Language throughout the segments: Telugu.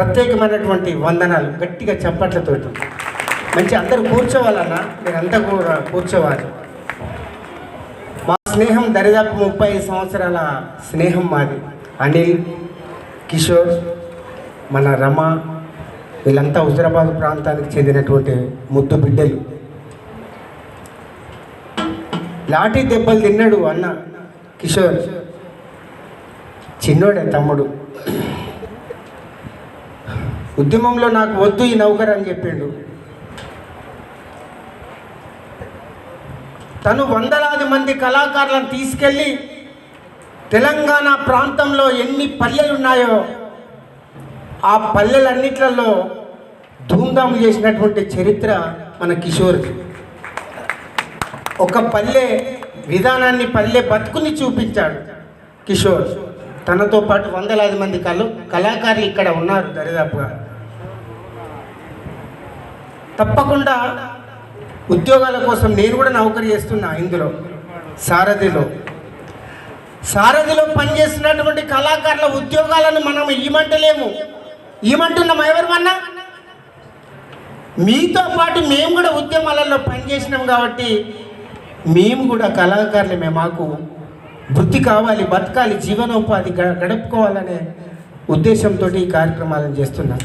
ప్రత్యేకమైనటువంటి వందనాలు. గట్టిగా చప్పట్లతోటి మంచి అందరూ కూర్చోవాలన్నా, మీరంతా కూడా కూర్చోవాలి. మా స్నేహం దరిదాపు 35 సంవత్సరాల స్నేహం మాది. అనిల్, కిషోర్, మన రమ, వీళ్ళంతా హుజరాబాద్ ప్రాంతానికి చెందినటువంటి ముద్దు బిడ్డలు. లాఠీ దెబ్బలు తిన్నాడు అన్న కిషోర్, చిన్నోడే తమ్ముడు. ఉద్యమంలో నాకు వద్దు ఈ నౌకర్ అని చెప్పిండు. తను వందలాది మంది కళాకారులను తీసుకెళ్ళి తెలంగాణ ప్రాంతంలో ఎన్ని పల్లెలు ఉన్నాయో ఆ పల్లెలన్నిట్లలో ధూమ్ధాం చేసినటువంటి చరిత్ర మన కిషోర్కి. ఒక పల్లె విధానాన్ని, పల్లె బతుకుని చూపించాడు కిషోర్. తనతో పాటు వందలాది మంది కళాకారులు ఇక్కడ ఉన్నారు దరిదాపుగా. తప్పకుండా ఉద్యోగాల కోసం నేను కూడా నౌకరీ చేస్తున్నా. ఇందులో సారథిలో పనిచేస్తున్నటువంటి కళాకారుల ఉద్యోగాలను మనం ఇవ్వమంటలేము. ఇవ్వమంటున్నాం ఎవరిమన్నా? మీతో పాటు మేము కూడా ఉద్యమాలలో పనిచేసినాం కాబట్టి మేము కూడా కళాకారులమే. మాకు వృత్తి కావాలి, బతకాలి, జీవనోపాధి గడుపుకోవాలనే ఉద్దేశంతో ఈ కార్యక్రమాలను చేస్తున్నాం.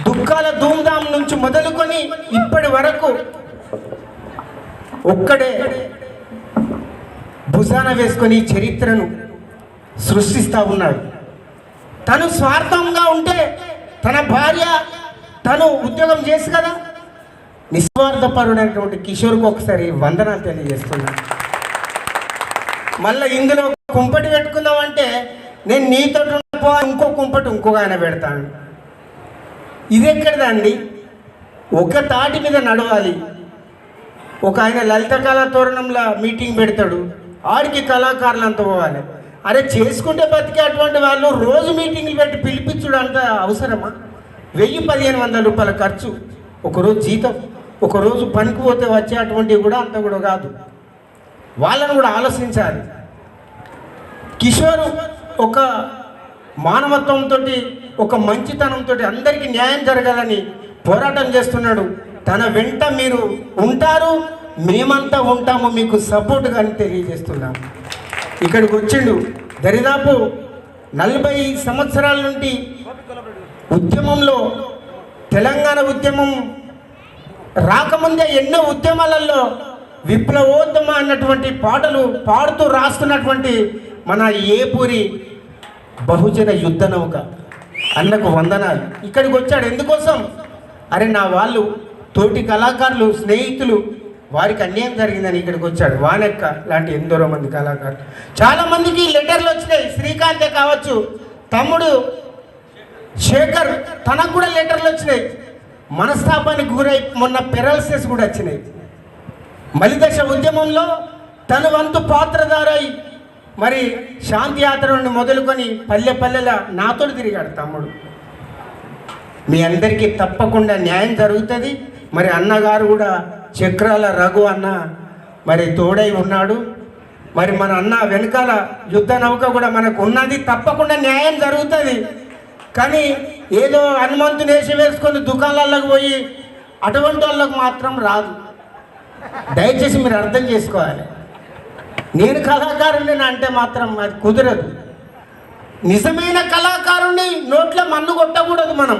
దుఃఖాల ధూమ్ధాం నుంచి మొదలుకొని ఇప్పటి వరకు ఒక్కడే భుజాన వేసుకొని చరిత్రను సృష్టిస్తూ ఉన్నాడు. తను స్వార్థంగా ఉంటే తన భార్య తను ఉద్యోగం చేసి కదా. నిస్వార్థపరుడైనటువంటి కిషోర్కి ఒకసారి వందనాలు తెలియజేస్తున్నాను. మళ్ళీ ఇందులో కుంపటి పెట్టుకుందామంటే నేను నీతో ఇంకో కుంపటి ఇంకొక ఆయన పెడతాను. ఇది ఎక్కడిదండి? ఒక తాటి మీద నడవాలి. ఒక ఆయన లలిత కళా తోరణంలో మీటింగ్ పెడతాడు, ఆడికి కళాకారులు అంతా పోవాలి. అరే చేసుకుంటే బతికే అటువంటి వాళ్ళు రోజు మీటింగ్లు పెట్టి పిలిపించుడు అంత అవసరమా? 1000-1500 రూపాయల ఖర్చు, ఒకరోజు జీతం, ఒకరోజు పనికి పోతే వచ్చే అటువంటివి కూడా అంత కూడా కాదు. వాళ్ళని కూడా ఆలోచించాలి. కిషోర్ ఒక మానవత్వంతో, ఒక మంచితనంతో అందరికీ న్యాయం జరగాలని పోరాటం చేస్తున్నాడు. తన వెంట మీరు ఉంటారు, మేమంతా ఉంటాము, మీకు సపోర్ట్గా అని తెలియజేస్తున్నాము. ఇక్కడికి వచ్చిండు. దరిదాపు 40 సంవత్సరాల నుండి ఉద్యమంలో, తెలంగాణ ఉద్యమం రాకముందే ఎన్నో ఉద్యమాలలో విప్లవోద్యమ అన్నటువంటి పాటలు పాడుతూ రాస్తున్నటువంటి మన ఏపూరి బహుజన యుద్ధ నౌక అన్నకు వందనాలు. ఇక్కడికి వచ్చాడు ఎందుకోసం? అరే నా వాళ్ళు, తోటి కళాకారులు, స్నేహితులు, వారికి అన్యాయం జరిగిందని ఇక్కడికి వచ్చాడు. వానెక్క లాంటి ఎందరో మంది కళాకారులు, చాలామందికి లెటర్లు వచ్చినాయి. శ్రీకాంతే కావచ్చు, తమ్ముడు శేఖర్, తనకు కూడా లెటర్లు వచ్చినాయి. మనస్తాపానికి గురై మొన్న పెరాలసిస్ కూడా వచ్చినాయి. మలిదశ ఉద్యమంలో తన వంతు పాత్రధారై మరి శాంతి యాత్ర నుండి మొదలుకొని పల్లె పల్లెల నాతో తిరిగాడు తమ్ముడు. మీ అందరికీ తప్పకుండా న్యాయం జరుగుతుంది. మరి అన్నగారు కూడా చక్రాల రఘు అన్న మరి తోడై ఉన్నాడు. మరి మన అన్న వెనకాల యుద్ధ నౌక కూడా మనకు ఉన్నది. తప్పకుండా న్యాయం జరుగుతుంది. కానీ ఏదో హనుమంతుని వేషం వేసుకొని దుకాణాలకు పోయి అటువంటి వాళ్ళకు మాత్రం రాదు. దయచేసి మీరు అర్థం చేసుకోవాలి. నేను కళాకారుని అంటే మాత్రం అది కుదరదు. నిజమైన కళాకారుని నోట్లో మన్ను కొట్టకూడదు. మనం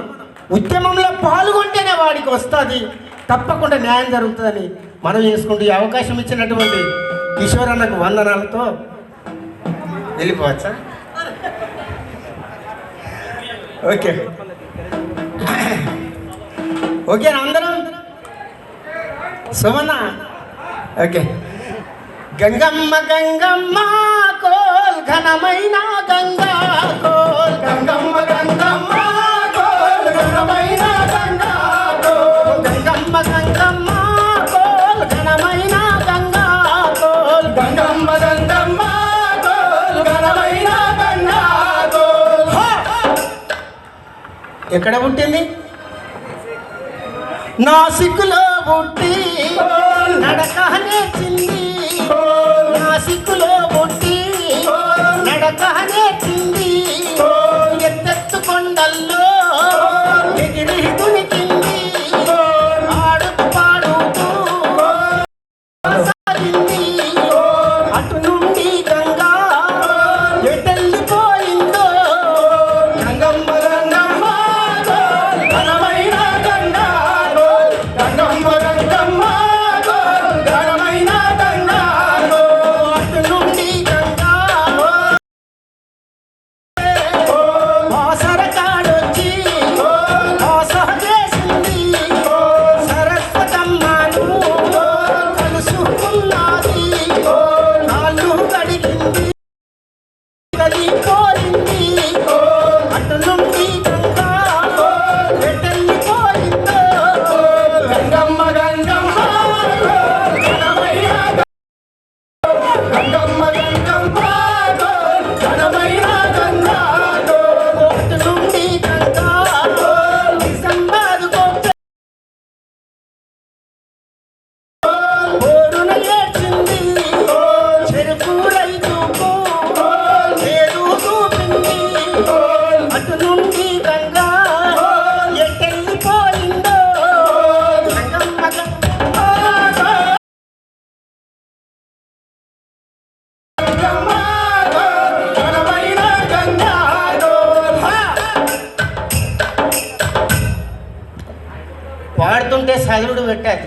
ఉద్యమంలో పాల్గొంటేనే వాడికి వస్తుంది, తప్పకుండా న్యాయం జరుగుతుందని మనం చేసుకుంటూ ఈ అవకాశం ఇచ్చినటువంటి కిషోర్ అన్నకు వందనాలతో వెళ్ళిపోవచ్చా? ఓకే ఓకేనా అందరం? సుమన్న ఓకే. గంగమ్మ గంగమ్మ కోల్ ఘనమైన గంగా కోల్, గంగమ్మ గంగమ్మ కోల్ ఘనమైన గంగా కోల్, గంగమ్మ గంగమ్మ కోల్ ఘనమైన గంగా కోల్, గంగమ్మ గంగమ్మ కోల్ ఘనమైన గంగా కోల్. ఎక్కడ పుట్టింది? నాసిక్లో పుట్టి నడక నేర్చింది, నాసిక్లో పుట్టి నడక నేర్చింది, ఎత్తెత్తు కొండల్లో ఎగిరి దునికింది ఆడుతూ పాడుతూ సాగింది అటు నుండి గంగా ఎటెళ్ళిపోయిందో గంగమ్మ గంగమ్మ ఘనమైన గంగా గంగమ్మ గంగమ్మ ఘనమైన గంగా అటు నుండి గంగా వాసర కాడొచ్చి వాసన చేసింది సరస్వతమ్మను కలుసుకున్నది కాళ్ళు కడిగింది కలిపోయింది అటు నుండి గంగా ఎటెళ్ళిపోయిందో గంగమ్మ గంగమ్మ ఘనమైన గంగమ్మ గంగమ్మ ఘనమైన గంగా అటు నుండి గంగా నిజంబాదుకో ఓరున ఏడ్చింది చెరుకు రైతుకు చేదు చూపింది అటు నుండి గంగా ఎటెళ్ళిపోయిందో గంగమ్మ గంగమ్మ ఘనమైన గంగా పాడుతుంటే చదువుడు పెట్టాలి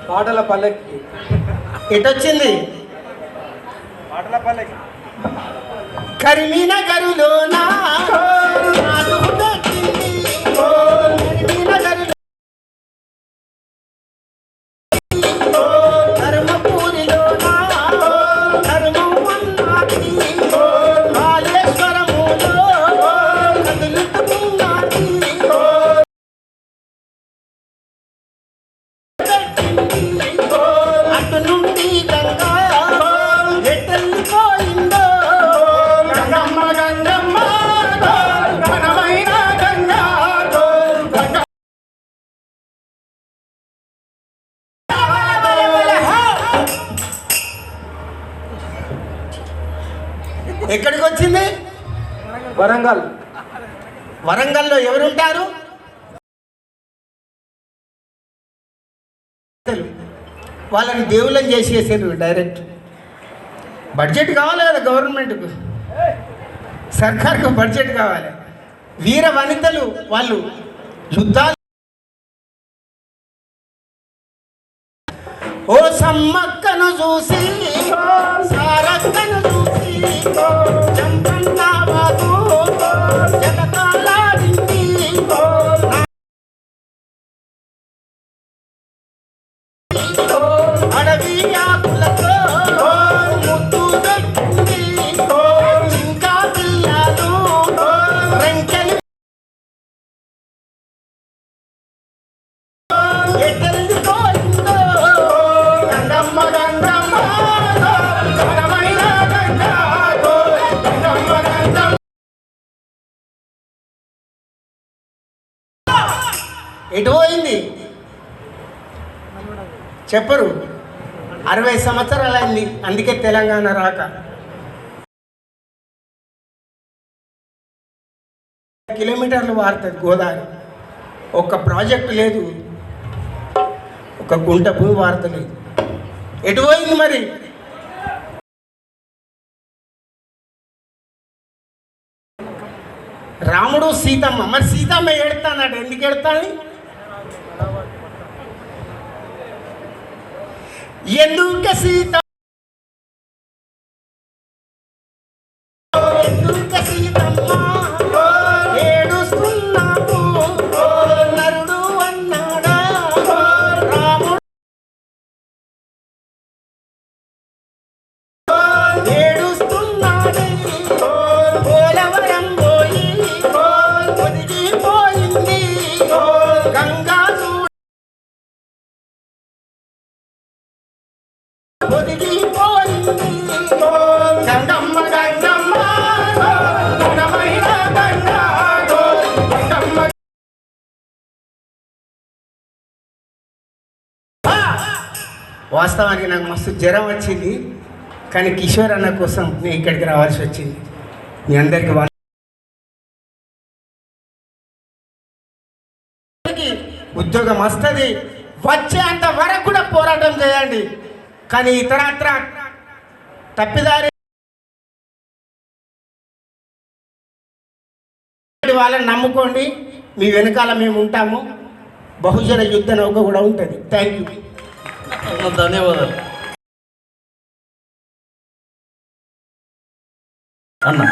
పాటల పల్లకి ఎటొచ్చింది పాటల పల్లకి కరీంనగరులోన నాదు పెట్టింది కరీంనగరులో ధర్మపురిలోన ధర్మం అన్నది కాళేశ్వరములో కదులుతున్నది అటు నుండి గంగా ఎటెళ్ళిపోయిందో గంగమ్మ గంగమ్మ ఘనమైన గంగా ఎక్కడికి వచ్చింది? వరంగల్ వరంగల్లో ఎవరుంటారు? వాళ్ళని దేవుళ్ళని చేసేసారు డైరెక్ట్. బడ్జెట్ కావాలి కదా గవర్నమెంట్కు, సర్కార్కు బడ్జెట్ కావాలి. వీర వనితలు వాళ్ళు యుద్ధాలు. ఓ సమ్మక్కను చూసి సారక్కను చూసి చంపన్న బాబు జగతాలాడింది అడవి ఆకులతో ముద్దు పెట్టింది ఇంకా పిల్లలు రెంకెలు ఎటెళ్ళిపోయిందో గంగమ్మ గంగమ్మ ఘనమైన గంగా గంగమ్మ గంగమ్మ. ఎటు పోయింది చెప్పరు. 60 సంవత్సరాలు అయింది, అందుకే తెలంగాణ రాక. కిలోమీటర్లు వాడుతుంది గోదావరి. ఒక్క ప్రాజెక్టు లేదు, ఒక గుంట భూమి వాడతలేదు. ఎటు పోయింది మరి? రాముడు సీతమ్మ, మరి సీతమ్మ ఏడుతానట. ఎందుకు ఏడుతాను? ఎందుకు సీత ఎందుకు సీతమ్మ ఏడుస్తున్నావు? నరుడు అన్నాడా రాముడు ఏడుస్తున్నాడు. పోలవరం పోయి ఒదిగిపోయింది గంగా ఒదిగిపోయింది గంగమ్మ గంగమ్మ ఘనమైన గంగా గంగమ్మ. వాస్తవానికి నాకు మస్తు జ్వరం వచ్చింది, కానీ కిషోర్ అన్న కోసం నేను ఇక్కడికి రావాల్సి వచ్చింది. మీ అందరికీ ఉద్యోగం వస్తుంది, వచ్చేంత వరకు కూడా పోరాటం చేయండి. కానీ ఇతరత్ర తప్పిదారి వాళ్ళని నమ్ముకోండి, మీ వెనకాల మేము ఉంటాము. బహుజన యుద్ధ నౌక కూడా ఉంటుంది. థ్యాంక్ యూ, ధన్యవాదాలు అన్న.